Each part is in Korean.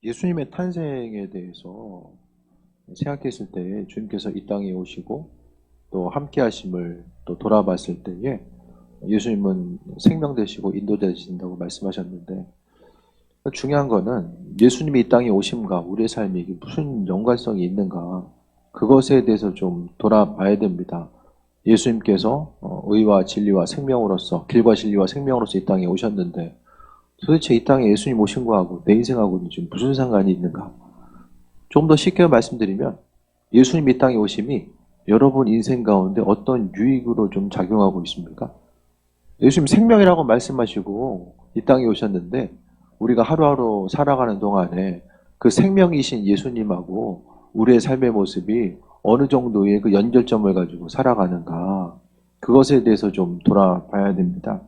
예수님의 탄생에 대해서 생각했을 때 주님께서 이 땅에 오시고 또 함께 하심을 또 돌아봤을 때에 예수님은 생명 되시고 인도자 되신다고 말씀하셨는데, 중요한 거는 예수님이 이 땅에 오심과 우리의 삶이 이게 무슨 연관성이 있는가, 그것에 대해서 좀 돌아봐야 됩니다. 예수님께서 의와 진리와 생명으로서, 길과 진리와 생명으로서 이 땅에 오셨는데 도대체 이 땅에 예수님 오신 거하고 내 인생하고는 지금 무슨 상관이 있는가? 좀 더 쉽게 말씀드리면 예수님 이 땅에 오심이 여러분 인생 가운데 어떤 유익으로 좀 작용하고 있습니까? 예수님 생명이라고 말씀하시고 이 땅에 오셨는데 우리가 하루하루 살아가는 동안에 그 생명이신 예수님하고 우리의 삶의 모습이 어느 정도의 그 연결점을 가지고 살아가는가, 그것에 대해서 좀 돌아봐야 됩니다.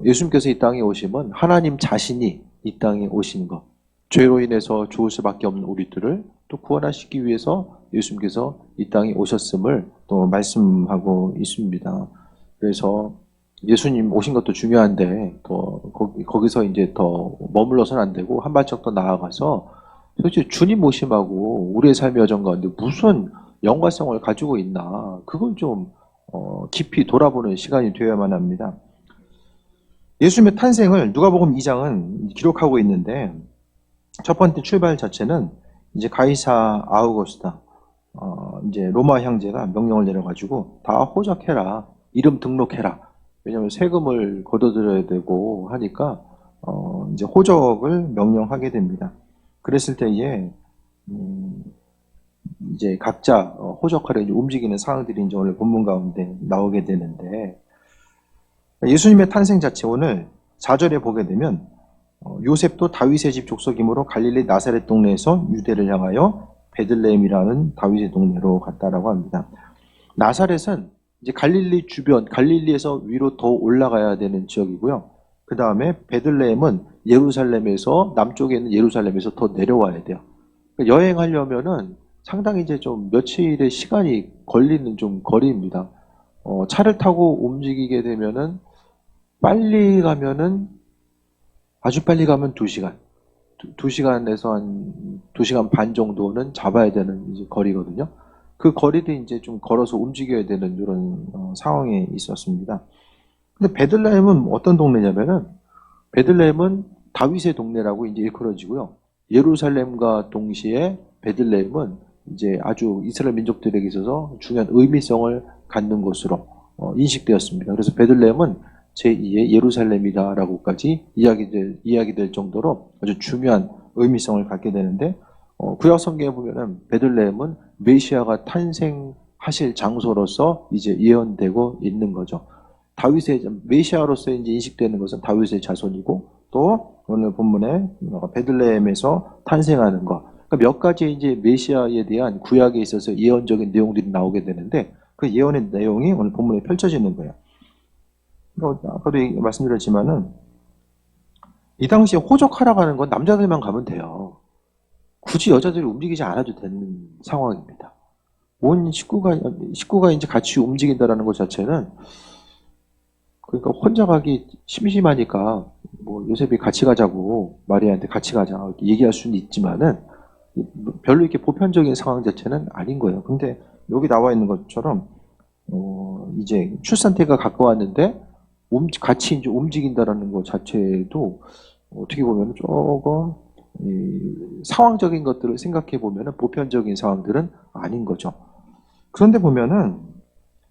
예수님께서 이 땅에 오심은 하나님 자신이 이 땅에 오신 것, 죄로 인해서 죽을 수밖에 없는 우리들을 또 구원하시기 위해서 예수님께서 이 땅에 오셨음을 또 말씀하고 있습니다. 그래서 예수님 오신 것도 중요한데 또 거기서 이제 더 머물러서는 안 되고 한 발짝 더 나아가서 도대체 주님 오심하고 우리의 삶의 여정 가운데 무슨 연관성을 가지고 있나, 그걸 좀 깊이 돌아보는 시간이 되어야만 합니다. 예수님의 탄생을 누가복음 2장은 기록하고 있는데, 첫 번째 출발 자체는 이제 가이사 아우구스타, 이제 로마 형제가 명령을 내려가지고 다 호적해라, 이름 등록해라. 왜냐하면 세금을 걷어들여야 되고 하니까 이제 호적을 명령하게 됩니다. 그랬을 때에 이제 각자 호적하려 이제 움직이는 상황들이 이제 오늘 본문 가운데 나오게 되는데, 예수님의 탄생 자체 오늘 4절에 보게 되면 요셉도 다윗의 집 족속이므로 갈릴리 나사렛 동네에서 유대를 향하여 베들레헴이라는 다윗의 동네로 갔다라고 합니다. 나사렛은 이제 갈릴리 주변, 갈릴리에서 위로 더 올라가야 되는 지역이고요. 그 다음에 베들레헴은 예루살렘에서, 남쪽에 있는 예루살렘에서 더 내려와야 돼요. 그러니까 여행하려면은 상당히 이제 좀 며칠의 시간이 걸리는 좀 거리입니다. 차를 타고 움직이게 되면은 빨리 가면은, 아주 빨리 가면 2시간, 2시간에서 한 2시간 반 정도는 잡아야 되는 이제 거리거든요. 그 거리도 이제 좀 걸어서 움직여야 되는 이런 상황에 있었습니다. 근데 베들레헴은 어떤 동네냐면은, 베들레헴은 다윗의 동네라고 이제 일컬어지고요. 예루살렘과 동시에 베들레헴은 이제 아주 이스라엘 민족들에게 있어서 중요한 의미성을 갖는 곳으로 인식되었습니다. 그래서 베들레헴은 제2의 예루살렘이다라고까지 이야기될 정도로 아주 중요한 의미성을 갖게 되는데, 구약 성경에 보면은 베들레헴은 메시아가 탄생하실 장소로서 이제 예언되고 있는 거죠. 다윗의 메시아로서 이제 인식되는 것은 다윗의 자손이고, 또 오늘 본문에 베들레헴에서 탄생하는 것, 그러니까 몇 가지 이제 메시아에 대한 구약에 있어서 예언적인 내용들이 나오게 되는데, 그 예언의 내용이 오늘 본문에 펼쳐지는 거예요. 아까도 말씀드렸지만은 이 당시에 호적하러 가는 건 남자들만 가면 돼요. 굳이 여자들이 움직이지 않아도 되는 상황입니다. 온 식구가 이제 같이 움직인다라는 것 자체는, 그러니까 혼자 가기 심심하니까 뭐 요셉이 같이 가자고 마리아한테 같이 가자 이렇게 얘기할 수는 있지만은 별로 이렇게 보편적인 상황 자체는 아닌 거예요. 근데 여기 나와 있는 것처럼 이제 출산때가 가까웠는데 같이 이제 움직인다라는 것 자체도 어떻게 보면 조금 상황적인 것들을 생각해 보면은 보편적인 상황들은 아닌 거죠. 그런데 보면은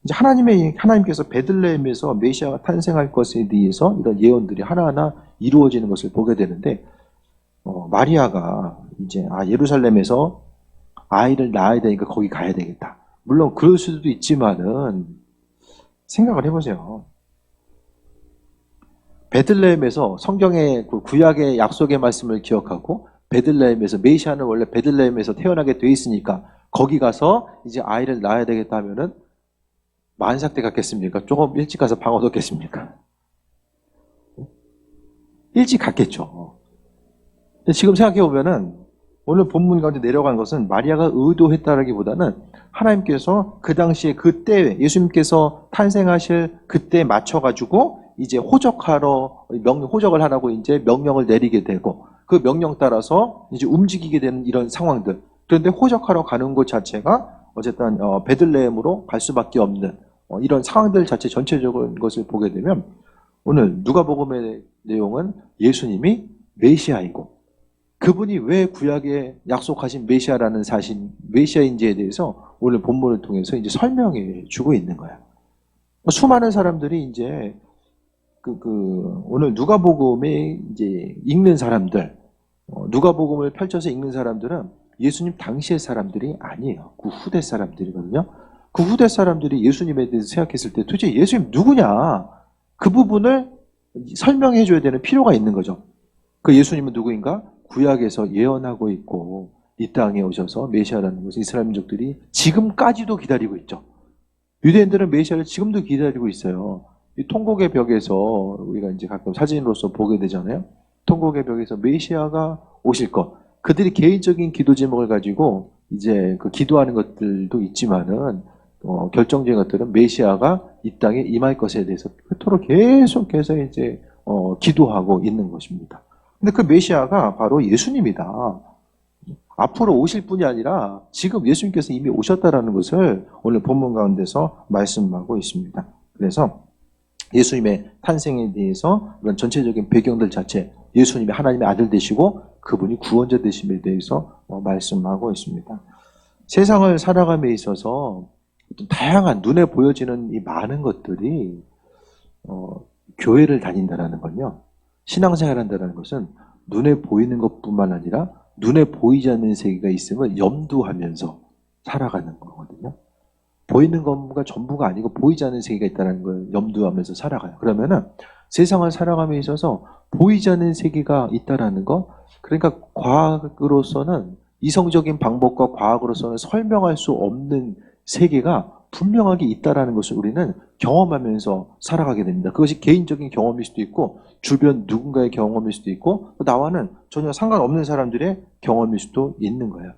이제 하나님께서 베들레헴에서 메시아가 탄생할 것에 대해서 이런 예언들이 하나하나 이루어지는 것을 보게 되는데, 마리아가 이제 예루살렘에서 아이를 낳아야 되니까 거기 가야 되겠다. 물론 그럴 수도 있지만은 생각을 해보세요. 베들레헴에서 성경의 그 구약의 약속의 말씀을 기억하고 베들레헴에서, 메시아는 원래 베들레헴에서 태어나게 돼 있으니까 거기 가서 이제 아이를 낳아야 되겠다 하면은 만삭 때 갔겠습니까? 조금 일찍 가서 방 얻었겠습니까? 일찍 갔겠죠. 근데 지금 생각해 보면은 오늘 본문 가운데 내려간 것은 마리아가 의도했다라기보다는 하나님께서 그 당시에 그때 예수님께서 탄생하실 그때 맞춰가지고 이제 호적을 하라고 이제 명령을 내리게 되고, 그 명령 따라서 이제 움직이게 되는 이런 상황들. 그런데 호적하러 가는 것 자체가 어쨌든 베들레헴으로 갈 수밖에 없는 이런 상황들 자체 전체적인 것을 보게 되면 오늘 누가복음의 내용은 예수님이 메시아이고 그분이 왜 구약에 약속하신 메시아라는 사실, 메시아인지에 대해서 오늘 본문을 통해서 이제 설명해 주고 있는 거예요. 수많은 사람들이 이제 오늘 누가복음에 이제 읽는 사람들, 누가복음을 펼쳐서 읽는 사람들은 예수님 당시의 사람들이 아니에요. 그 후대 사람들이거든요. 그 후대 사람들이 예수님에 대해서 생각했을 때 도대체 예수님 누구냐? 그 부분을 설명해 줘야 되는 필요가 있는 거죠. 그 예수님은 누구인가? 구약에서 예언하고 있고 이 땅에 오셔서 메시아라는 것을 이스라엘 민족들이 지금까지도 기다리고 있죠. 유대인들은 메시아를 지금도 기다리고 있어요. 이 통곡의 벽에서 우리가 이제 가끔 사진으로서 보게 되잖아요. 통곡의 벽에서 메시아가 오실 것. 그들이 개인적인 기도 제목을 가지고 이제 그 기도하는 것들도 있지만은 결정적인 것들은 메시아가 이 땅에 임할 것에 대해서 그토록 계속해서 이제 기도하고 있는 것입니다. 근데 그 메시아가 바로 예수님이다. 앞으로 오실 분이 아니라 지금 예수님께서 이미 오셨다라는 것을 오늘 본문 가운데서 말씀하고 있습니다. 그래서 예수님의 탄생에 대해서 이런 전체적인 배경들 자체, 예수님이 하나님의 아들 되시고 그분이 구원자 되심에 대해서 말씀하고 있습니다. 세상을 살아감에 있어서 다양한 눈에 보여지는 이 많은 것들이 교회를 다닌다라는 건요. 신앙생활 한다는 것은 눈에 보이는 것뿐만 아니라 눈에 보이지 않는 세계가 있음을 염두하면서 살아가는 거거든요. 보이는 것가 전부가 아니고 보이지 않는 세계가 있다는 걸 염두하면서 살아가요. 그러면은 세상을 살아감에 있어서 보이지 않는 세계가 있다라는 거, 그러니까 과학으로서는 이성적인 방법과 과학으로서는 설명할 수 없는 세계가 분명하게 있다라는 것을 우리는 경험하면서 살아가게 됩니다. 그것이 개인적인 경험일 수도 있고 주변 누군가의 경험일 수도 있고 나와는 전혀 상관없는 사람들의 경험일 수도 있는 거예요.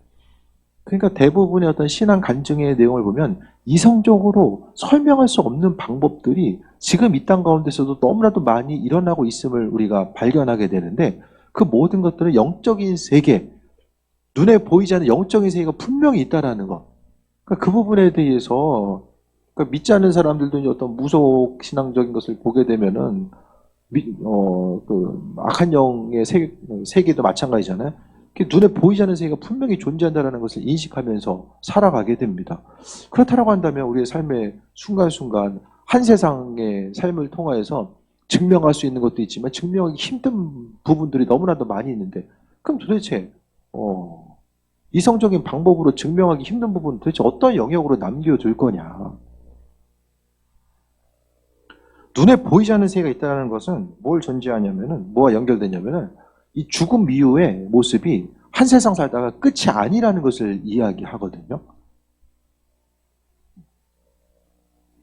그러니까 대부분의 어떤 신앙 간증의 내용을 보면 이성적으로 설명할 수 없는 방법들이 지금 이 땅 가운데서도 너무나도 많이 일어나고 있음을 우리가 발견하게 되는데 그 모든 것들은 영적인 세계, 눈에 보이지 않는 영적인 세계가 분명히 있다라는 것. 그러니까 그 부분에 대해서 그러니까 믿지 않는 사람들도 이제 어떤 무속 신앙적인 것을 보게 되면은 악한 영의 세계도 마찬가지잖아요. 눈에 보이지 않는 세계가 분명히 존재한다는 것을 인식하면서 살아가게 됩니다. 그렇다고 한다면 우리의 삶의 순간순간 한 세상의 삶을 통하여서 증명할 수 있는 것도 있지만 증명하기 힘든 부분들이 너무나도 많이 있는데 그럼 도대체 이성적인 방법으로 증명하기 힘든 부분은 도대체 어떤 영역으로 남겨둘 거냐. 눈에 보이지 않는 세계가 있다는 것은 뭘 전제하냐면은 뭐와 연결되냐면은 이 죽음 이후의 모습이 한 세상 살다가 끝이 아니라는 것을 이야기하거든요.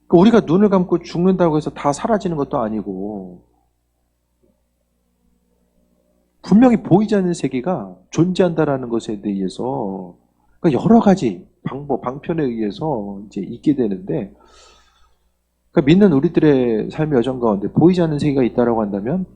우리가 눈을 감고 죽는다고 해서 다 사라지는 것도 아니고 분명히 보이지 않는 세계가 존재한다라는 것에 대해서 그러니까 여러 가지 방편에 의해서 이제 있게 되는데 그러니까 믿는 우리들의 삶의 여정 가운데 보이지 않는 세계가 있다라고 한다면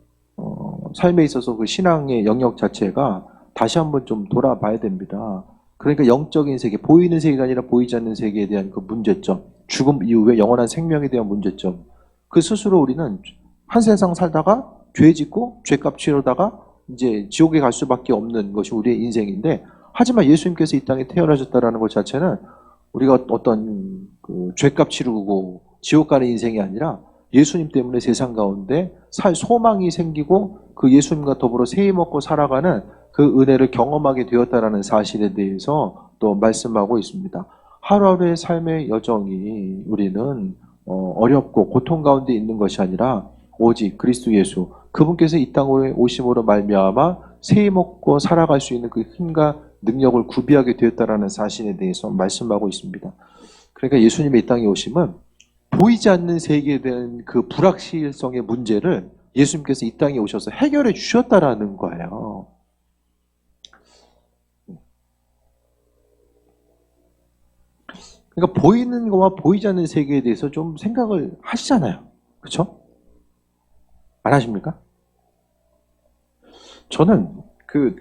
삶에 있어서 그 신앙의 영역 자체가 다시 한번 좀 돌아봐야 됩니다. 그러니까 영적인 세계, 보이는 세계가 아니라 보이지 않는 세계에 대한 그 문제점, 죽음 이후에 영원한 생명에 대한 문제점, 그 스스로 우리는 한 세상 살다가 죄 짓고 죄값 치르다가 이제 지옥에 갈 수밖에 없는 것이 우리의 인생인데, 하지만 예수님께서 이 땅에 태어나셨다라는 것 자체는 우리가 어떤 그 죄값 치르고 지옥 가는 인생이 아니라 예수님 때문에 세상 가운데 살 소망이 생기고 그 예수님과 더불어 세임 먹고 살아가는 그 은혜를 경험하게 되었다라는 사실에 대해서 또 말씀하고 있습니다. 하루하루의 삶의 여정이 우리는 어렵고 고통 가운데 있는 것이 아니라 오직 그리스도 예수 그분께서 이 땅에 오심으로 말미암아 세임 먹고 살아갈 수 있는 그 힘과 능력을 구비하게 되었다라는 사실에 대해서 말씀하고 있습니다. 그러니까 예수님의 이 땅에 오심은 보이지 않는 세계에 대한 그 불확실성의 문제를 예수님께서 이 땅에 오셔서 해결해 주셨다라는 거예요. 그러니까 보이는 것과 보이지 않는 세계에 대해서 좀 생각을 하시잖아요. 그렇죠? 안 하십니까? 저는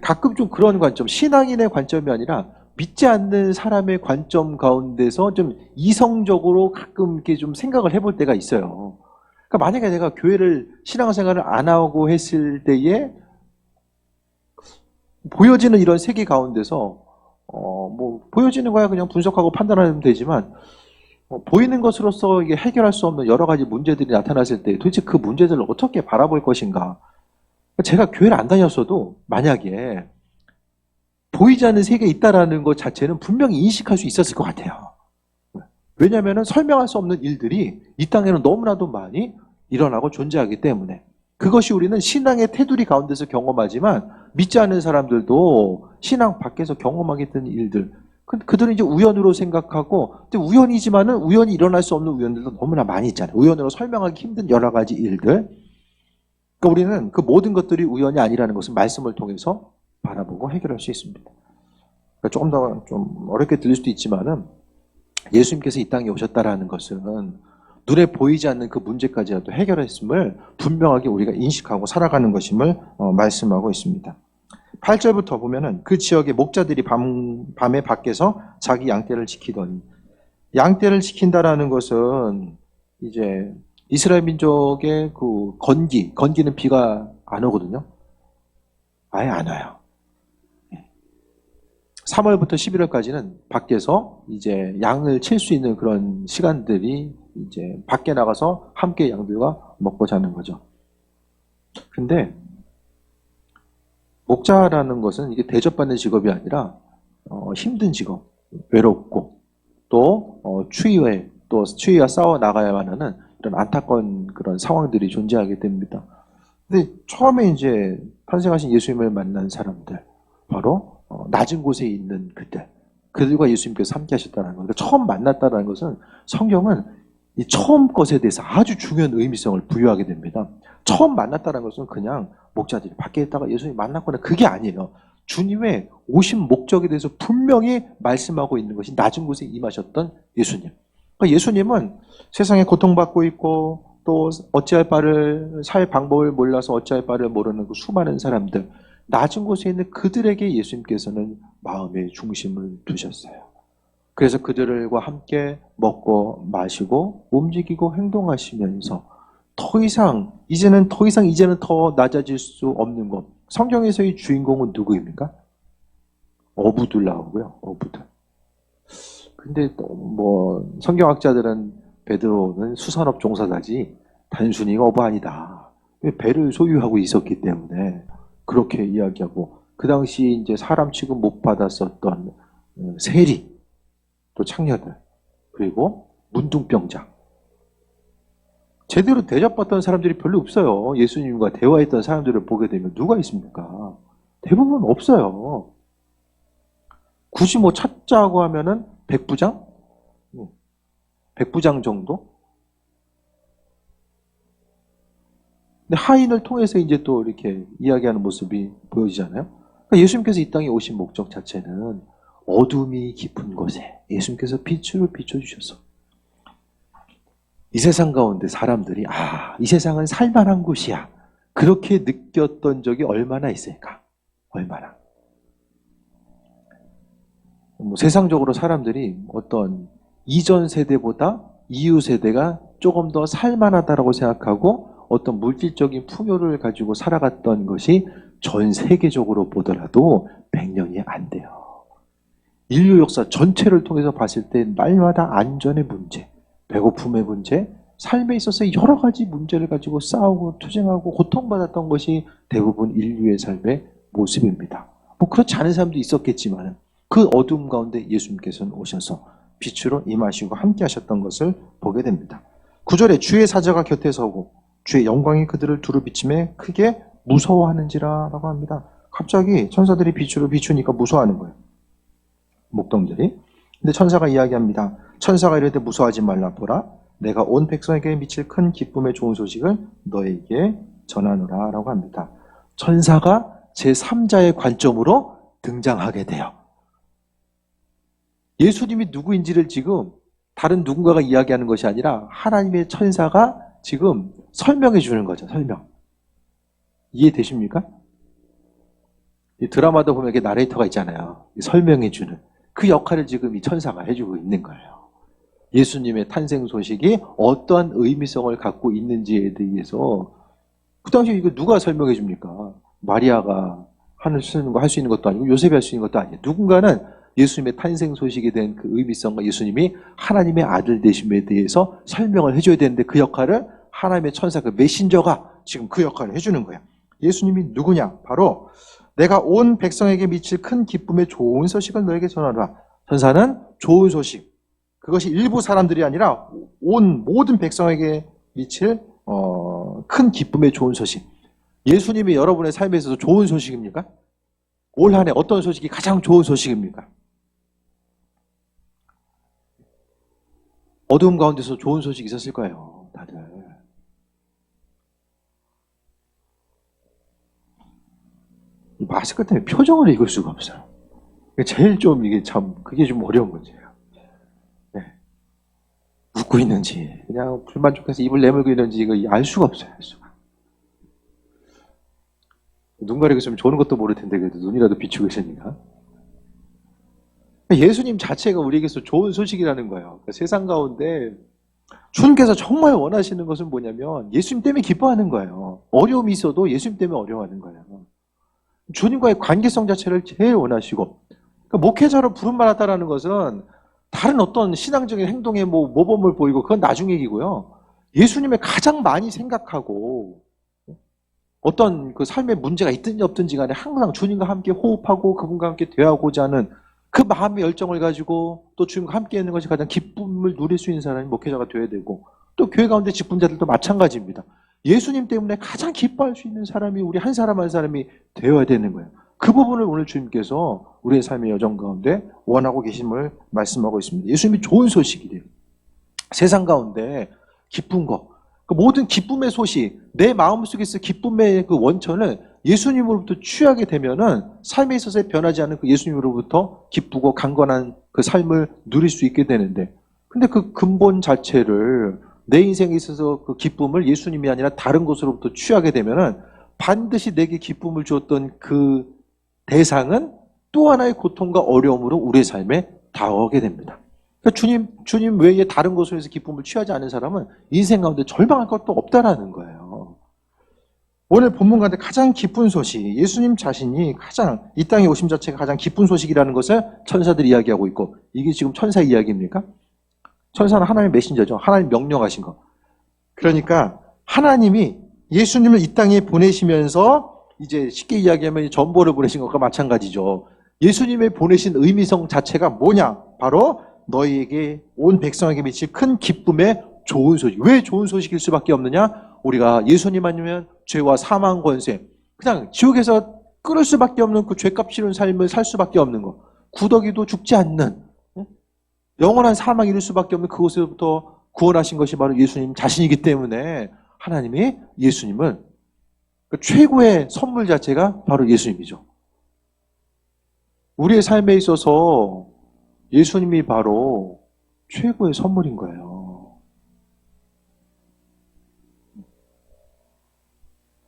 가끔 좀 그런 관점, 신앙인의 관점이 아니라 믿지 않는 사람의 관점 가운데서 좀 이성적으로 가끔 이렇게 좀 생각을 해볼 때가 있어요. 그러니까 만약에 내가 교회를 신앙생활을 안 하고 했을 때에 보여지는 이런 세계 가운데서 뭐 보여지는 거야 그냥 분석하고 판단하면 되지만 보이는 것으로서 이게 해결할 수 없는 여러 가지 문제들이 나타났을 때 도대체 그 문제들을 어떻게 바라볼 것인가? 제가 교회를 안 다녔어도 만약에 보이지 않는 세계에 있다라는 것 자체는 분명히 인식할 수 있었을 것 같아요. 왜냐하면 설명할 수 없는 일들이 이 땅에는 너무나도 많이 일어나고 존재하기 때문에 그것이 우리는 신앙의 테두리 가운데서 경험하지만 믿지 않는 사람들도 신앙 밖에서 경험하게 되는 일들 그들은 이제 우연으로 생각하고 근데 우연이지만은 우연히 일어날 수 없는 우연들도 너무나 많이 있잖아요. 우연으로 설명하기 힘든 여러 가지 일들. 그러니까 우리는 그 모든 것들이 우연이 아니라는 것을 말씀을 통해서 바라보고 해결할 수 있습니다. 그러니까 조금 더 좀 어렵게 들릴 수도 있지만은 예수님께서 이 땅에 오셨다라는 것은 눈에 보이지 않는 그 문제까지라도 해결했음을 분명하게 우리가 인식하고 살아가는 것임을 말씀하고 있습니다. 8절부터 보면은 그 지역의 목자들이 밤에 밖에서 자기 양떼를 지키더니 양떼를 지킨다라는 것은 이제 이스라엘 민족의 그 건기는 비가 안 오거든요. 아예 안 와요. 3월부터 11월까지는 밖에서 이제 양을 칠 수 있는 그런 시간들이 이제 밖에 나가서 함께 양들과 먹고 자는 거죠. 근데 목자라는 것은 이게 대접받는 직업이 아니라 힘든 직업, 외롭고 또 추위와 싸워 나가야만 하는 이런 안타까운 그런 상황들이 존재하게 됩니다. 근데 처음에 이제 탄생하신 예수님을 만난 사람들, 바로 낮은 곳에 있는 그들과 예수님께서 함께 하셨다는 거예요. 그러니까 처음 만났다는 것은 성경은 이 처음 것에 대해서 아주 중요한 의미성을 부여하게 됩니다. 처음 만났다는 것은 그냥 목자들이 밖에 있다가 예수님 만났거나 그게 아니에요. 주님의 오신 목적에 대해서 분명히 말씀하고 있는 것이 낮은 곳에 임하셨던 예수님. 그러니까 예수님은 세상에 고통받고 있고 또 살 방법을 몰라서 어찌할 바를 모르는 그 수많은 사람들, 낮은 곳에 있는 그들에게 예수님께서는 마음의 중심을 두셨어요. 그래서 그들과 함께 먹고 마시고 움직이고 행동하시면서 이제는 더 낮아질 수 없는 것. 성경에서의 주인공은 누구입니까? 어부들 나오고요. 어부들. 근데 뭐 성경학자들은 베드로는 수산업 종사자지 단순히 어부 아니다. 배를 소유하고 있었기 때문에 그렇게 이야기하고 그 당시 이제 사람 취급 못 받았었던 세리 또 창녀들 그리고 문둥병자 제대로 대접받던 사람들이 별로 없어요. 예수님과 대화했던 사람들을 보게 되면 누가 있습니까? 대부분 없어요. 굳이 뭐 찾자고 하면은 백부장? 백부장 정도? 근데 하인을 통해서 이제 또 이렇게 이야기하는 모습이 보여지잖아요. 그러니까 예수님께서 이 땅에 오신 목적 자체는 어둠이 깊은 곳에 예수님께서 빛으로 비춰주셔서 이 세상 가운데 사람들이 이 세상은 살만한 곳이야. 그렇게 느꼈던 적이 얼마나 있을까? 얼마나. 세상적으로 사람들이 어떤 이전 세대보다 이후 세대가 조금 더 살만하다라고 생각하고 어떤 물질적인 풍요를 가지고 살아갔던 것이 전 세계적으로 보더라도 100년이 안 돼요. 인류 역사 전체를 통해서 봤을 때 날마다 안전의 문제, 배고픔의 문제, 삶에 있어서 여러 가지 문제를 가지고 싸우고 투쟁하고 고통받았던 것이 대부분 인류의 삶의 모습입니다. 뭐 그렇지 않은 사람도 있었겠지만 그 어둠 가운데 예수님께서는 오셔서 빛으로 임하시고 함께 하셨던 것을 보게 됩니다. 9절에 주의 사자가 곁에 서고 주의 영광이 그들을 두루 비침에 크게 무서워하는지라 라고 합니다. 갑자기 천사들이 빛으로 비추니까 무서워하는 거예요. 목동들이. 근데 천사가 이야기합니다. 천사가 이럴 때 무서워하지 말라. 보라, 내가 온 백성에게 미칠 큰 기쁨의 좋은 소식을 너에게 전하노라 라고 합니다. 천사가 제3자의 관점으로 등장하게 돼요. 예수님이 누구인지를 지금 다른 누군가가 이야기하는 것이 아니라 하나님의 천사가 지금 설명해 주는 거죠. 설명. 이해되십니까? 이 드라마도 보면 이렇게 나레이터가 있잖아요. 설명해주는 그 역할을 지금 이 천사가 해주고 있는 거예요. 예수님의 탄생 소식이 어떠한 의미성을 갖고 있는지에 대해서 그 당시에 이거 누가 설명해 줍니까? 마리아가 할 수 있는 것도 아니고 요셉이 할 수 있는 것도 아니에요. 누군가는 예수님의 탄생 소식에 대한 그 의미성과 예수님이 하나님의 아들 되심에 대해서 설명을 해줘야 되는데 그 역할을 하나님의 천사 그 메신저가 지금 그 역할을 해주는 거예요. 예수님이 누구냐? 바로 내가 온 백성에게 미칠 큰 기쁨의 좋은 소식을 너에게 전하라. 천사는 좋은 소식, 그것이 일부 사람들이 아니라 온 모든 백성에게 미칠 큰 기쁨의 좋은 소식. 예수님이 여러분의 삶에 있어서 좋은 소식입니까? 올 한 해 어떤 소식이 가장 좋은 소식입니까? 어두움 가운데서 좋은 소식이 있었을 거예요, 다들. 마스크 때문에 표정을 읽을 수가 없어요. 제일 좀 이게 참 그게 좀 어려운 문제예요. 네. 웃고 있는지 그냥 불만족해서 입을 내물고 있는지 이거 알 수가 없어요. 알 수가. 눈 가리고 있으면 좋은 것도 모를 텐데 그래도 눈이라도 비추고 있으니까. 예수님 자체가 우리에게서 좋은 소식이라는 거예요. 그러니까 세상 가운데 주님께서 정말 원하시는 것은 뭐냐면 예수님 때문에 기뻐하는 거예요. 어려움이 있어도 예수님 때문에 어려워하는 거예요. 주님과의 관계성 자체를 제일 원하시고, 그러니까 목회자로 부름받았다라는 것은 다른 어떤 신앙적인 행동에 모범을 보이고 그건 나중 얘기고요. 예수님을 가장 많이 생각하고 어떤 그 삶의 문제가 있든지 없든지 간에 항상 주님과 함께 호흡하고 그분과 함께 대하고자 하는 그 마음의 열정을 가지고 또 주님과 함께 있는 것이 가장 기쁨을 누릴 수 있는 사람이 목회자가 되어야 되고, 또 교회 가운데 직분자들도 마찬가지입니다. 예수님 때문에 가장 기뻐할 수 있는 사람이 우리 한 사람 한 사람이 되어야 되는 거예요. 그 부분을 오늘 주님께서 우리의 삶의 여정 가운데 원하고 계심을 말씀하고 있습니다. 예수님이 좋은 소식이래요. 세상 가운데 기쁜 거, 그 모든 기쁨의 소식, 내 마음속에서 기쁨의 그 원천을 예수님으로부터 취하게 되면은 삶에 있어서 변하지 않는 그 예수님으로부터 기쁘고 강건한 그 삶을 누릴 수 있게 되는데, 근데 그 근본 자체를 내 인생에 있어서 그 기쁨을 예수님이 아니라 다른 것으로부터 취하게 되면은 반드시 내게 기쁨을 주었던 그 대상은 또 하나의 고통과 어려움으로 우리의 삶에 다가오게 됩니다. 그러니까 주님 외에 다른 것으로서 기쁨을 취하지 않은 사람은 인생 가운데 절망할 것도 없다라는 거예요. 오늘 본문 가운데 가장 기쁜 소식, 예수님 자신이 가장 이 땅에 오심 자체가 가장 기쁜 소식이라는 것을 천사들이 이야기하고 있고, 이게 지금 천사 이야기입니까? 천사는 하나님의 메신저죠. 하나님 명령하신 거. 그러니까 하나님이 예수님을 이 땅에 보내시면서 이제 쉽게 이야기하면 전보를 보내신 것과 마찬가지죠. 예수님의 보내신 의미성 자체가 뭐냐? 바로 너희에게 온 백성에게 미칠 큰 기쁨의 좋은 소식. 왜 좋은 소식일 수밖에 없느냐? 우리가 예수님 아니면 죄와 사망 권세, 그냥 지옥에서 끊을 수밖에 없는 그 죄값 치른 삶을 살 수밖에 없는 거, 구더기도 죽지 않는 영원한 사망 이룰 수밖에 없는 그곳에서부터 구원하신 것이 바로 예수님 자신이기 때문에 하나님이 예수님을 그 최고의 선물 자체가 바로 예수님이죠. 우리의 삶에 있어서 예수님이 바로 최고의 선물인 거예요.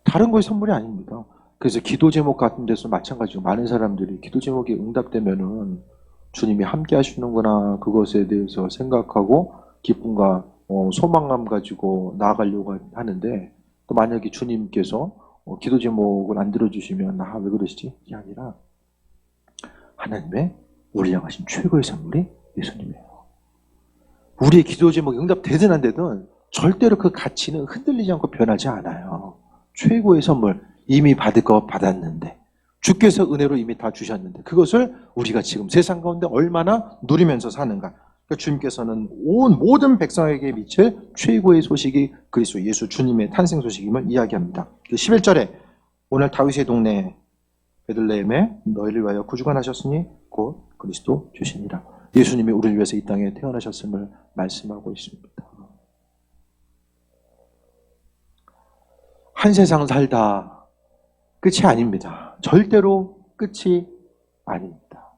다른 것이 선물이 아닙니다. 그래서 기도 제목 같은 데서 마찬가지로 많은 사람들이 기도 제목이 응답되면은 주님이 함께 하시는구나, 그것에 대해서 생각하고 기쁨과 소망감 가지고 나아가려고 하는데, 또 만약에 주님께서 기도 제목을 안 들어주시면 왜 그러시지? 이게 아니라 하나님의 우리 향하신 최고의 선물이 예수님이에요. 우리의 기도 제목이 응답되든 안 되든 절대로 그 가치는 흔들리지 않고 변하지 않아요. 최고의 선물, 이미 받을 거 받았는데, 주께서 은혜로 이미 다 주셨는데 그것을 우리가 지금 세상 가운데 얼마나 누리면서 사는가. 그러니까 주님께서는 온 모든 백성에게 미칠 최고의 소식이 그리스도 예수 주님의 탄생 소식임을 이야기합니다. 11절에 오늘 다윗의 동네 베들레헴에 너희를 위하여 구주가 나셨으니 곧 그리스도 주시니라. 예수님이 우리를 위해서 이 땅에 태어나셨음을 말씀하고 있습니다. 한 세상 살다 끝이 아닙니다. 절대로 끝이 아닙니다.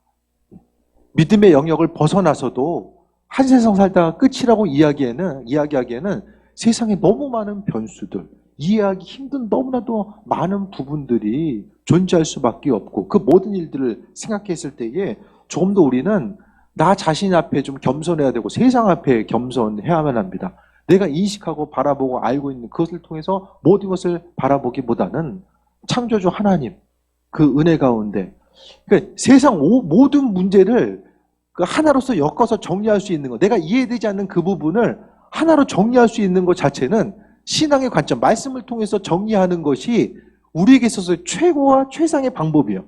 믿음의 영역을 벗어나서도 한 세상 살다가 끝이라고 이야기하기에는 세상에 너무 많은 변수들, 이해하기 힘든 너무나도 많은 부분들이 존재할 수밖에 없고 그 모든 일들을 생각했을 때에 조금 더 우리는 나 자신 앞에 좀 겸손해야 되고 세상 앞에 겸손해야만 합니다. 내가 인식하고 바라보고 알고 있는 그것을 통해서 모든 것을 바라보기보다는 창조주 하나님 그 은혜 가운데 그러니까 세상 모든 문제를 그 하나로서 엮어서 정리할 수 있는 것, 내가 이해되지 않는 그 부분을 하나로 정리할 수 있는 것 자체는 신앙의 관점, 말씀을 통해서 정리하는 것이 우리에게 있어서 최고와 최상의 방법이에요.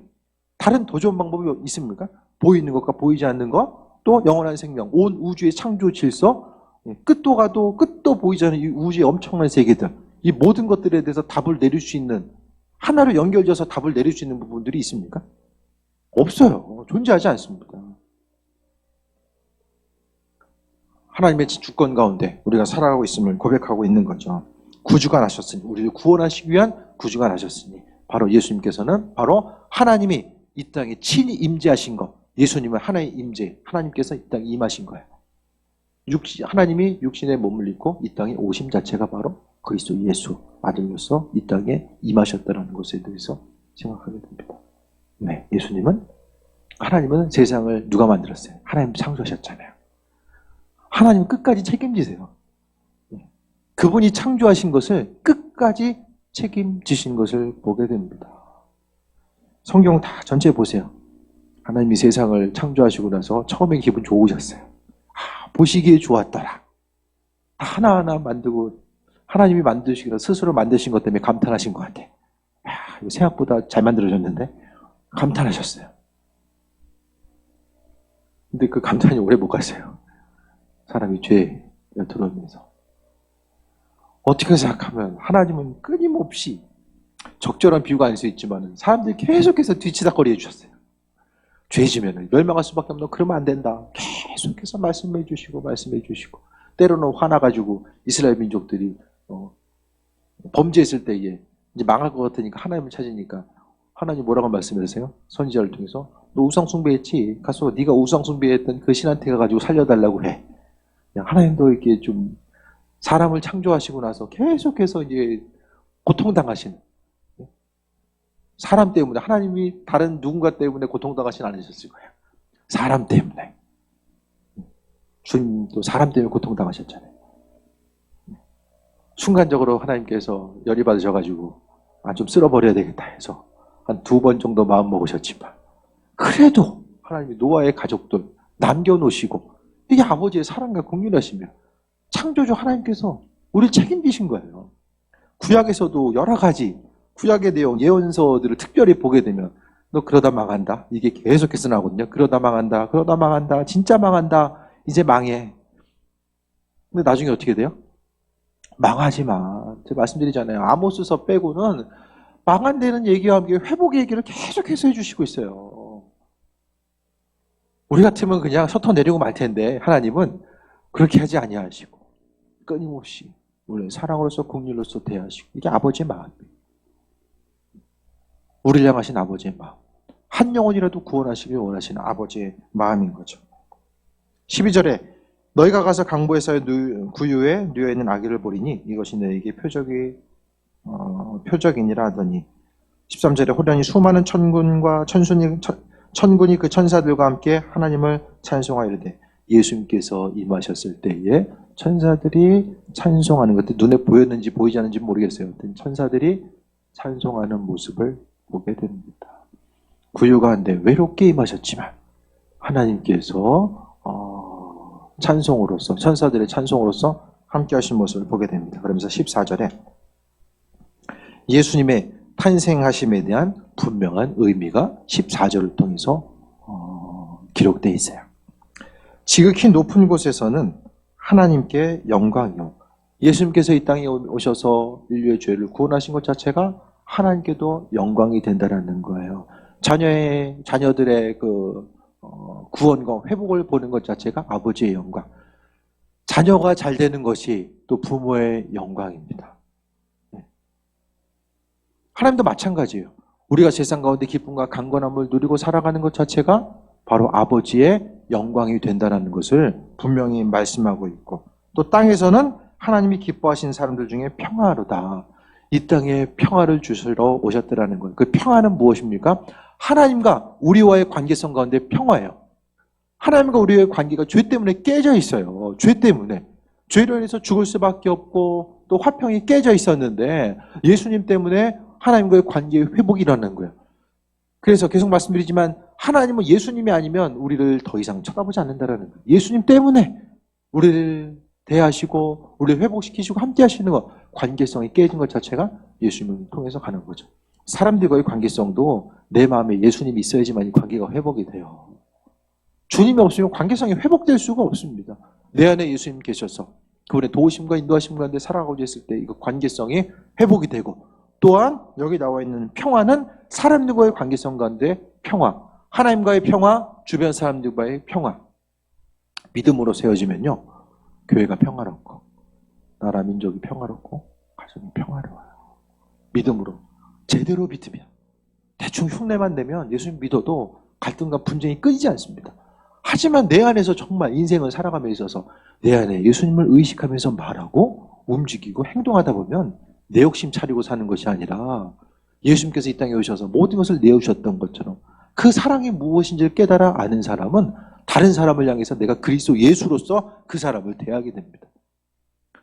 다른 더 좋은 방법이 있습니까? 보이는 것과 보이지 않는 것, 또 영원한 생명, 온 우주의 창조 질서, 끝도 가도 끝도 보이지 않는 이 우주의 엄청난 세계들, 이 모든 것들에 대해서 답을 내릴 수 있는, 하나로 연결져서 답을 내릴 수 있는 부분들이 있습니까? 없어요. 존재하지 않습니다. 하나님의 주권 가운데 우리가 살아가고 있음을 고백하고 있는 거죠. 구주가 나셨으니, 우리를 구원하시기 위한 구주가 나셨으니, 바로 예수님께서는 바로 하나님이 이 땅에 친히 임재하신 것, 예수님은 하나의 임재, 하나님께서 이 땅에 임하신 거예요. 하나님이 육신의 몸을 입고 이 땅에 오심 자체가 바로 그리스도 예수 아들로서 이 땅에 임하셨다는 것에 대해서 생각하게 됩니다. 네, 하나님은 세상을 누가 만들었어요? 하나님 창조하셨잖아요. 하나님은 끝까지 책임지세요. 그분이 창조하신 것을 끝까지 책임지신 것을 보게 됩니다. 성경 다 전체 보세요. 하나님이 세상을 창조하시고 나서 처음에 기분 좋으셨어요. 보시기에 좋았더라. 하나하나 만들고 하나님이 만드시기로 스스로 만드신 것 때문에 감탄하신 것 같아. 이거 생각보다 잘 만들어졌는데 감탄하셨어요. 근데 그 감탄이 오래 못 갔어요. 사람이 죄에 들어오면서. 어떻게 생각하면 하나님은 끊임없이 적절한 비유가 아닐 수 있지만 사람들이 계속해서 뒤치다거리 해주셨어요. 죄 지면 멸망할 수밖에 없는, 그러면 안 된다. 계속해서 말씀해 주시고 때로는 화나가지고 이스라엘 민족들이 범죄했을 때에 이제 망할 것 같으니까 하나님을 찾으니까 하나님 뭐라고 말씀하세요? 선지자를 통해서 너 우상 숭배했지? 가서 네가 우상 숭배했던 그 신한테 가가지고 살려달라고 해. 하나님도 이렇게 좀 사람을 창조하시고 나서 계속해서 이제 고통당하시는, 사람 때문에, 하나님이 다른 누군가 때문에 고통당하시는 않으셨을 거예요. 사람 때문에. 주님도 사람 때문에 고통당하셨잖아요. 순간적으로 하나님께서 열이 받으셔가지고 좀 쓸어버려야 되겠다 해서 한 2번 정도 마음 먹으셨지만 그래도 하나님이 노아의 가족들 남겨놓으시고, 이게 아버지의 사랑과 긍휼하시며 창조주 하나님께서 우리를 책임지신 거예요. 구약에서도 여러 가지 구약의 내용, 예언서들을 특별히 보게 되면 너 그러다 망한다. 이게 계속해서 나오거든요. 그러다 망한다. 진짜 망한다. 이제 망해. 근데 나중에 어떻게 돼요? 망하지 마. 제가 말씀드리잖아요. 아모스서 빼고는 망한 데는 얘기와 함께 회복의 얘기를 계속해서 해주시고 있어요. 우리 같으면 그냥 서터 내리고 말 텐데 하나님은 그렇게 하지 아니하시고 끊임없이 원래 사랑으로서 긍휼로서 대하시고, 이게 아버지의 마음이에요. 우리를 향하신 아버지의 마음, 한 영혼이라도 구원하시길 원하시는 아버지의 마음인 거죠. 12절에 너희가 가서 강보에서의 구유에 누워있는 아기를 보리니 이것이 너희에게 표적이니라 하더니, 13절에 호련히 수많은 천군이 그 천사들과 함께 하나님을 찬송하이르되, 예수님께서 임하셨을 때에 천사들이 찬송하는 것들, 눈에 보였는지 보이지 않는지 모르겠어요. 천사들이 찬송하는 모습을 보게 됩니다. 구유 가운데 외롭게 임하셨지만 하나님께서 찬송으로서, 천사들의 찬송으로서 함께 하신 모습을 보게 됩니다. 그러면서 14절에 예수님의 탄생하심에 대한 분명한 의미가 14절을 통해서 기록되어 있어요. 지극히 높은 곳에서는 하나님께 영광이요, 예수님께서 이 땅에 오셔서 인류의 죄를 구원하신 것 자체가 하나님께도 영광이 된다라는 거예요. 자녀들의 그 구원과 회복을 보는 것 자체가 아버지의 영광. 자녀가 잘 되는 것이 또 부모의 영광입니다. 하나님도 마찬가지예요. 우리가 세상 가운데 기쁨과 강건함을 누리고 살아가는 것 자체가 바로 아버지의 영광이 된다는 것을 분명히 말씀하고 있고, 또 땅에서는 하나님이 기뻐하신 사람들 중에 평화로다. 이 땅에 평화를 주시러 오셨더라는 거예요. 그 평화는 무엇입니까? 하나님과 우리와의 관계성 가운데 평화예요. 하나님과 우리의 관계가 죄 때문에 깨져 있어요. 죄 때문에. 죄로 인해서 죽을 수밖에 없고 또 화평이 깨져 있었는데 예수님 때문에 하나님과의 관계의 회복이 일어나는 거예요. 그래서 계속 말씀드리지만 하나님은 예수님이 아니면 우리를 더 이상 쳐다보지 않는다라는 거예요. 예수님 때문에 우리를 대하시고 우리를 회복시키시고 함께 하시는 것, 관계성이 깨진 것 자체가 예수님을 통해서 가는 거죠. 사람들과의 관계성도 내 마음에 예수님이 있어야지만 이 관계가 회복이 돼요. 주님이 없으면 관계성이 회복될 수가 없습니다. 내 안에 예수님 계셔서 그분의 도우심과 인도하심 가운데 살아가고 있을 때 이거 관계성이 회복이 되고, 또한 여기 나와 있는 평화는 사람들과의 관계성 가운데 평화, 하나님과의 평화, 주변 사람들과의 평화. 믿음으로 세워지면요, 교회가 평화롭고 나라 민족이 평화롭고 가정이 평화로워요. 믿음으로 제대로 믿으면, 대충 흉내만 내면 예수님 믿어도 갈등과 분쟁이 끊이지 않습니다. 하지만 내 안에서 정말 인생을 살아감에 있어서 내 안에 예수님을 의식하면서 말하고 움직이고 행동하다 보면 내 욕심 차리고 사는 것이 아니라 예수님께서 이 땅에 오셔서 모든 것을 내어주셨던 것처럼 그 사랑이 무엇인지를 깨달아 아는 사람은 다른 사람을 향해서 내가 그리스도 예수로서 그 사람을 대하게 됩니다.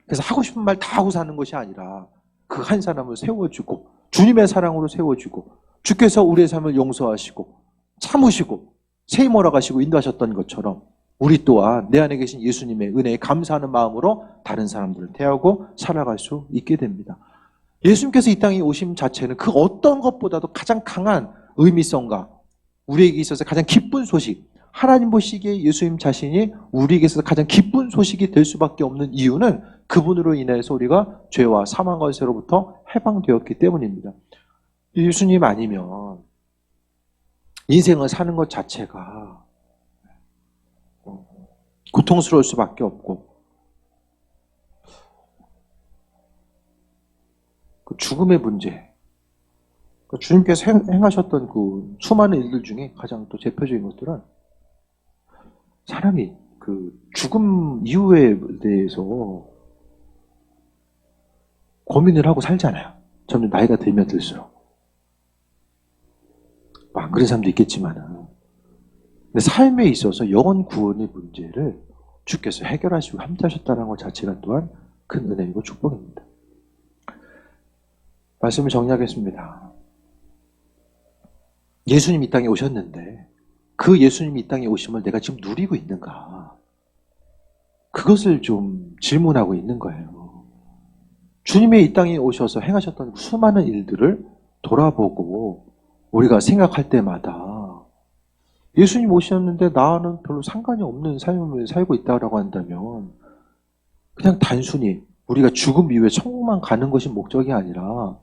그래서 하고 싶은 말 다 하고 사는 것이 아니라 그 한 사람을 세워주고 주님의 사랑으로 세워주고 주께서 우리의 삶을 용서하시고 참으시고 세히 몰아가시고 인도하셨던 것처럼 우리 또한 내 안에 계신 예수님의 은혜에 감사하는 마음으로 다른 사람들을 대하고 살아갈 수 있게 됩니다. 예수님께서 이 땅에 오심 자체는 그 어떤 것보다도 가장 강한 의미성과 우리에게 있어서 가장 기쁜 소식, 하나님 보시기에 예수님 자신이 우리에게 있어서 가장 기쁜 소식이 될 수밖에 없는 이유는 그분으로 인해서 우리가 죄와 사망과 것으로부터 해방되었기 때문입니다. 예수님 아니면 인생을 사는 것 자체가 고통스러울 수밖에 없고, 그 죽음의 문제, 주님께서 행하셨던 그 수많은 일들 중에 가장 또 대표적인 것들은 사람이 그 죽음 이후에 대해서 고민을 하고 살잖아요. 점점 나이가 들면 들수록. 안 그런 사람도 있겠지만은, 근데 삶에 있어서 영혼 구원의 문제를 주께서 해결하시고 함께 하셨다는 것 자체가 또한 큰 은혜이고 축복입니다. 말씀을 정리하겠습니다. 예수님이 이 땅에 오셨는데 그 예수님이 이 땅에 오심을 내가 지금 누리고 있는가? 그것을 좀 질문하고 있는 거예요. 주님의 이 땅에 오셔서 행하셨던 수많은 일들을 돌아보고 우리가 생각할 때마다 예수님 오셨는데 나는 별로 상관이 없는 삶을 살고 있다고 한다면 그냥 단순히 우리가 죽음 이후에 천국만 가는 것이 목적이 아니라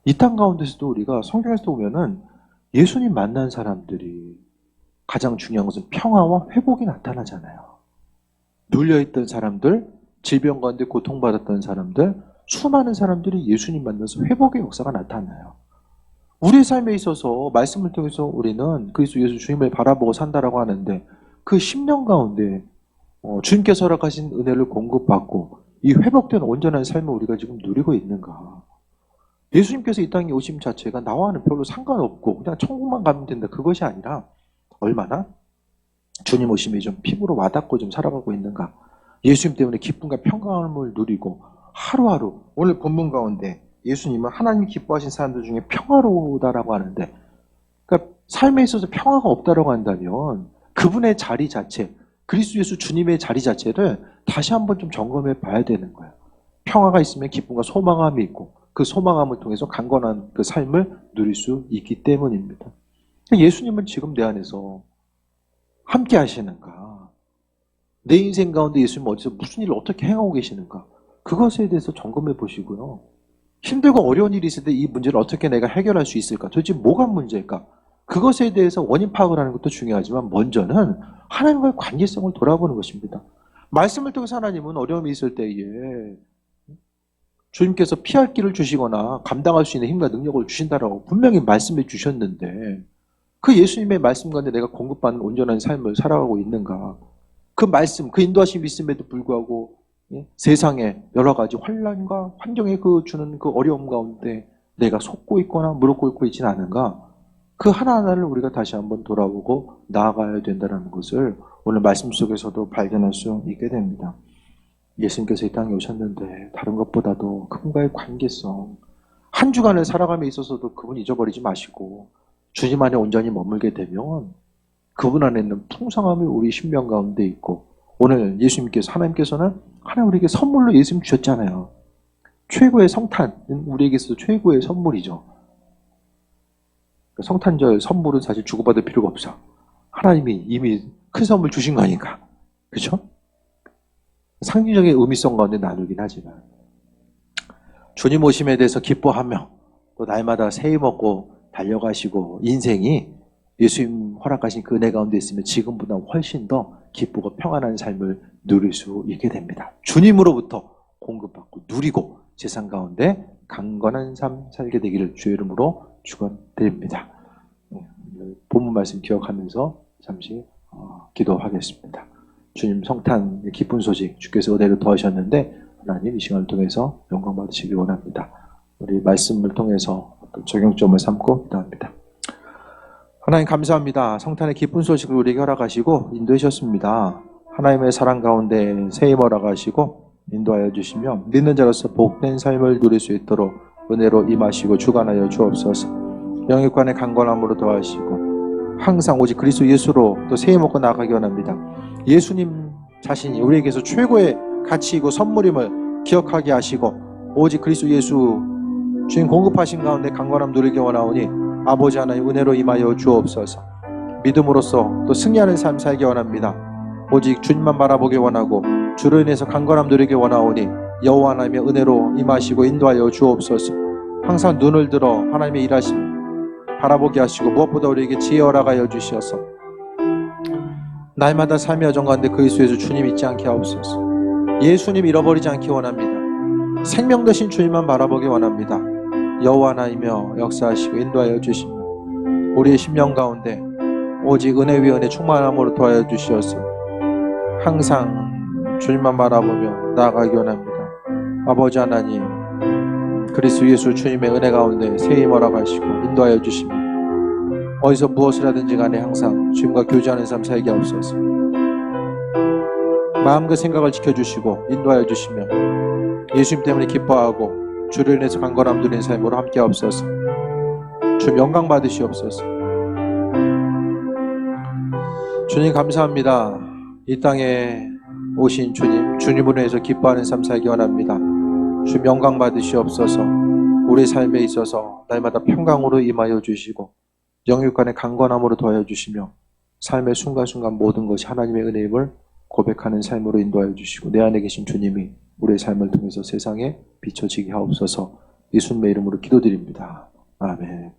이 땅 가운데서도 우리가 성경에서 보면은 예수님 만난 사람들이 가장 중요한 것은 평화와 회복이 나타나잖아요. 눌려있던 사람들, 질병 가운데 고통받았던 사람들, 수많은 사람들이 예수님 만나서 회복의 역사가 나타나요. 우리의 삶에 있어서 말씀을 통해서 우리는 그리스도 예수 주님을 바라보고 산다라고 하는데 그 10년 가운데 주님께서 허락하신 은혜를 공급받고 이 회복된 온전한 삶을 우리가 지금 누리고 있는가? 예수님께서 이 땅에 오심 자체가 나와는 별로 상관없고 그냥 천국만 가면 된다, 그것이 아니라 얼마나 주님 오심이 좀 피부로 와닿고 좀 살아가고 있는가? 예수님 때문에 기쁨과 평강함을 누리고 하루하루, 오늘 본문 가운데 예수님은 하나님이 기뻐하신 사람들 중에 평화로우다라고 하는데, 그러니까 삶에 있어서 평화가 없다라고 한다면 그분의 자리 자체, 그리스도 예수 주님의 자리 자체를 다시 한번 좀 점검해 봐야 되는 거예요. 평화가 있으면 기쁨과 소망함이 있고 그 소망함을 통해서 강건한 그 삶을 누릴 수 있기 때문입니다. 예수님은 지금 내 안에서 함께 하시는가? 내 인생 가운데 예수님은 어디서 무슨 일을 어떻게 행하고 계시는가? 그것에 대해서 점검해 보시고요. 힘들고 어려운 일이 있을 때 이 문제를 어떻게 내가 해결할 수 있을까? 도대체 뭐가 문제일까? 그것에 대해서 원인 파악을 하는 것도 중요하지만 먼저는 하나님과의 관계성을 돌아보는 것입니다. 말씀을 통해서 하나님은 어려움이 있을 때에 주님께서 피할 길을 주시거나 감당할 수 있는 힘과 능력을 주신다라고 분명히 말씀해 주셨는데 그 예수님의 말씀 가운데 내가 공급받는 온전한 삶을 살아가고 있는가? 그 말씀, 그 인도하심이 있음에도 불구하고 예? 세상에 여러 가지 환란과 환경에 주는 그 어려움 가운데 내가 속고 있거나 무릎 꿇고 있지는 않은가? 그 하나하나를 우리가 다시 한번 돌아보고 나아가야 된다는 것을 오늘 말씀 속에서도 발견할 수 있게 됩니다. 예수님께서 이 땅에 오셨는데 다른 것보다도 그분과의 관계성, 한 주간을 살아감에 있어서도 그분 잊어버리지 마시고 주님 안에 온전히 머물게 되면 그분 안에 있는 풍성함이 우리 신명 가운데 있고, 오늘 예수님께서, 하나님께서는 하나님 우리에게 선물로 예수님 주셨잖아요. 최고의 성탄, 우리에게 있어서 최고의 선물이죠. 성탄절 선물은 사실 주고받을 필요가 없어. 하나님이 이미 큰 선물 주신 거니까. 그렇죠? 상징적인 의미성 가운데 나누긴 하지만 주님 오심에 대해서 기뻐하며 또 날마다 새해 먹고 달려가시고 인생이 예수님 허락하신 그 은혜 가운데 있으면 지금보다 훨씬 더 기쁘고 평안한 삶을 누릴 수 있게 됩니다. 주님으로부터 공급받고 누리고 세상 가운데 강건한 삶 살게 되기를 주의 이름으로 축원드립니다. 본문 말씀 기억하면서 잠시 기도하겠습니다. 주님 성탄 기쁜 소식 주께서 은혜를 더하셨는데 하나님 이 시간을 통해서 영광 받으시기 원합니다. 우리 말씀을 통해서 적용점을 삼고 기도합니다. 하나님 감사합니다. 성탄의 기쁜 소식을 우리에게 허락하시고 인도해 주셨습니다. 하나님의 사랑 가운데 새해 허락하시고 인도하여 주시며 믿는 자로서 복된 삶을 누릴 수 있도록 은혜로 임하시고 주관하여 주옵소서. 영육간의 강건함으로 더하시고 항상 오직 그리스도 예수로 또 새해 먹고 나아가기 원합니다. 예수님 자신이 우리에게서 최고의 가치이고 선물임을 기억하게 하시고 오직 그리스도 예수 주님 공급하신 가운데 강건함 누리기 원하오니 아버지 하나님 은혜로 임하여 주옵소서. 믿음으로써 또 승리하는 삶 살기 원합니다. 오직 주님만 바라보기 원하고 주로 인해서 강건함 누리기 원하오니 여호와 하나님의 은혜로 임하시고 인도하여 주옵소서. 항상 눈을 들어 하나님의 일하심 바라보게 하시고 무엇보다 우리에게 지혜 허락하여 주시어서 날마다 삶의 여정 가운데 그리스도에서 주님 잊지 않게 하옵소서. 예수님 잃어버리지 않기 원합니다. 생명 되신 주님만 바라보기 원합니다. 여호와 하나님이여 역사하시고 인도하여 주시며 우리의 심령 가운데 오직 은혜 위에 은혜 충만함으로 도하여 주시어서 항상 주님만 바라보며 나아가기 원합니다. 아버지 하나님 그리스도 예수 주님의 은혜 가운데 새해 허락하시고 인도하여 주시며 어디서 무엇을 하든지 간에 항상 주님과 교제하는 삶 살게 하옵소서. 마음과 생각을 지켜주시고 인도하여 주시며 예수님 때문에 기뻐하고 주를 인해서 강건함 누리는 삶으로 함께 하옵소서. 주님 영광 받으시옵소서. 주님 감사합니다. 이 땅에 오신 주님, 주님으로 인해서 기뻐하는 삶 살기 원합니다. 주님 영광 받으시옵소서. 우리 삶에 있어서 날마다 평강으로 임하여 주시고 영육간의 강건함으로 도와여 주시며 삶의 순간순간 모든 것이 하나님의 은혜임을 고백하는 삶으로 인도하여 주시고 내 안에 계신 주님이 우리의 삶을 통해서 세상에 비춰지게 하옵소서. 예수님의 이름으로 기도드립니다. 아멘.